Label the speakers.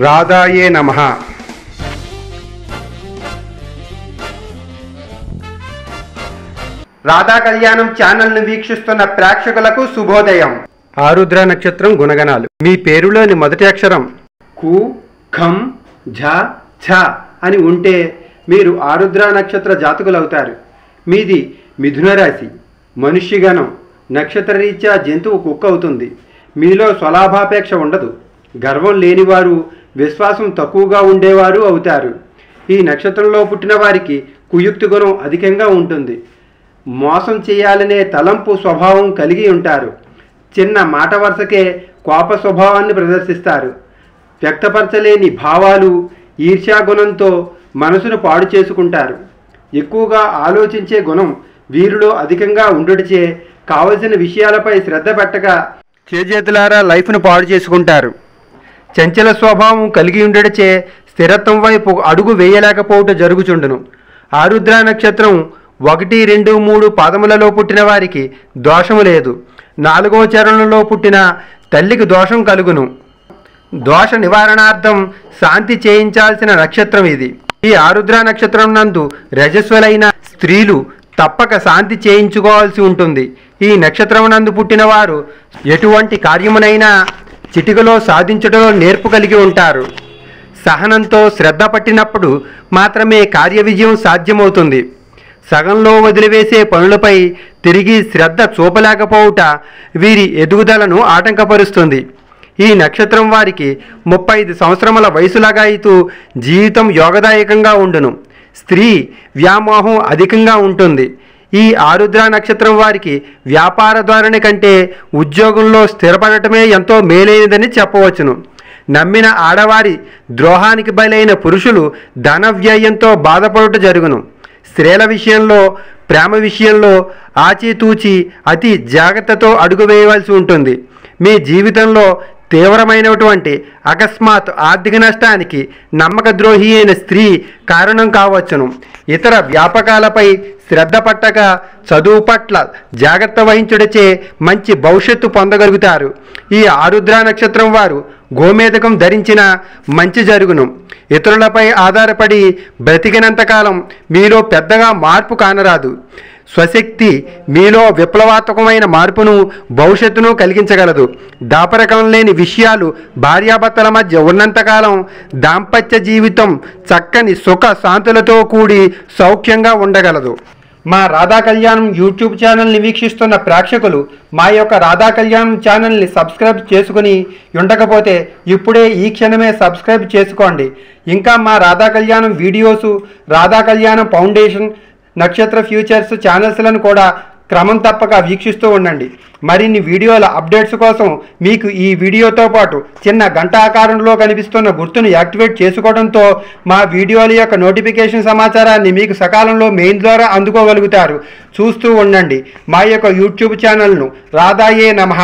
Speaker 1: రాధాయే నమః. రాధా కళ్యాణం ఛానల్ను వీక్షిస్తున్న ప్రేక్షకులకు శుభోదయం. ఆరుద్ర నక్షత్రం గుణగణాలు. మీ పేరులోని మొదటి అక్షరం కు, ఖం, ఝ, ఛ అని ఉంటే మీరు ఆరుద్ర నక్షత్ర జాతకులవుతారు. మీది మిథున రాశి. మనుష్యగణం. నక్షత్రరీత్యా జంతువు కుక్క అవుతుంది. మీలో స్వలాభాపేక్ష ఉండదు. గర్వం లేనివారు, విశ్వాసం తక్కువగా ఉండేవారు అవుతారు. ఈ నక్షత్రంలో పుట్టిన వారికి కుయుక్తి గుణం అధికంగా ఉంటుంది. మోసం చేయాలనే తలంపు స్వభావం కలిగి ఉంటారు. చిన్న మాట వరుసకే కోప స్వభావాన్ని ప్రదర్శిస్తారు. వ్యక్తపరచలేని భావాలు, ఈర్ష్యాగుణంతో మనసును పాడు చేసుకుంటారు. ఎక్కువగా ఆలోచించే గుణం వీరిలో అధికంగా ఉండుటచే కావలసిన విషయాలపై శ్రద్ధ పెట్టక చేజేతులారా లైఫ్ను పాడు చేసుకుంటారు. చంచల స్వభావం కలిగి ఉండటచే స్థిరత్వం వైపు అడుగు వేయలేకపోవటం జరుగుచుండును. ఆరుద్ర నక్షత్రం 1, 2, 3 పాదములలో పుట్టిన వారికి దోషము లేదు. 4వ చరణంలో పుట్టిన తల్లికి దోషం కలుగును. దోష నివారణార్థం శాంతి చేయించాల్సిన నక్షత్రం ఇది. ఈ ఆరుద్ర నక్షత్రం నందు రజస్వలైన స్త్రీలు తప్పక శాంతి చేయించుకోవాల్సి ఉంటుంది. ఈ నక్షత్రం నందు పుట్టిన వారు ఎటువంటి కార్యమునైనా చిటికలో సాధించడంలో నేర్పు కలిగి ఉంటారు. సహనంతో శ్రద్ధ పట్టినప్పుడు మాత్రమే కార్య విజయం సాధ్యమవుతుంది. సగంలో వదిలివేసే పనులపై తిరిగి శ్రద్ధ చూపలేకపోవుట వీరి ఎదుగుదలను ఆటంకపరుస్తుంది. ఈ నక్షత్రం వారికి 35 సంవత్సరముల వయసులాగాయితూ జీవితం యోగదాయకంగా ఉండును. స్త్రీ వ్యామోహం అధికంగా ఉంటుంది. ఈ ఆరుద్ర నక్షత్రం వారికి వ్యాపార ధోరణి కంటే ఉద్యోగంలో స్థిరపడటమే ఎంతో మేలైనదని చెప్పవచ్చును. నమ్మిన ఆడవారి ద్రోహానికి బలైన పురుషులు ధన వ్యయంతో బాధపడుట జరుగును. స్త్రీల విషయంలో, ప్రేమ విషయంలో ఆచితూచి అతి జాగ్రత్తతో అడుగు వేయవలసి ఉంటుంది. మీ జీవితంలో తీవ్రమైనటువంటి అకస్మాత్ ఆర్థిక నష్టానికి నమ్మకద్రోహి అయిన స్త్రీ కారణం కావచ్చును. ఇతర వ్యాపకాలపై శ్రద్ధ పట్టక చదువు పట్ల జాగ్రత్త వహించుటచే మంచి భవిష్యత్తు పొందగలుగుతారు. ఈ ఆరుద్ర నక్షత్రం వారు గోమేధకం ధరించిన మంచి జరుగును. ఇతరులపై ఆధారపడి బ్రతికినంతకాలం మీలో పెద్దగా మార్పు కానరాదు. స్వశక్తి మీలో విప్లవాత్మకమైన మార్పును, భవిష్యత్తును కలిగించగలదు. దాపరికం లేని విషయాలు భార్యాభర్తల మధ్య ఉన్నంతకాలం దాంపత్య జీవితం చక్కని సుఖ శాంతులతో కూడి సౌఖ్యంగా ఉండగలదు. మా రాధా కళ్యాణం యూట్యూబ్ ఛానల్ని వీక్షిస్తున్న ప్రేక్షకులు మా యొక్క రాధా కళ్యాణం ఛానల్ని సబ్స్క్రైబ్ చేసుకుని ఉండకపోతే ఇప్పుడే ఈ క్షణమే సబ్స్క్రైబ్ చేసుకోండి. ఇంకా మా రాధా కళ్యాణం వీడియోసు, రాధా కళ్యాణం ఫౌండేషన్, నక్షత్ర ఫ్యూచర్స్ ఛానల్స్లను కూడా క్రమం తప్పక వీక్షిస్తూ ఉండండి. మరిన్ని వీడియోల అప్డేట్స్ కోసం మీకు ఈ వీడియోతో పాటు చిన్న గంట ఆకారంలో కనిపిస్తున్న గుర్తును యాక్టివేట్ చేసుకోవడంతో మా వీడియోల యొక్క నోటిఫికేషన్ సమాచారాన్ని మీకు సకాలంలో మెయిల్ ద్వారా అందుకోగలుగుతారు. చూస్తూ ఉండండి మా యొక్క యూట్యూబ్ ఛానల్ను. రాధాయే నమః.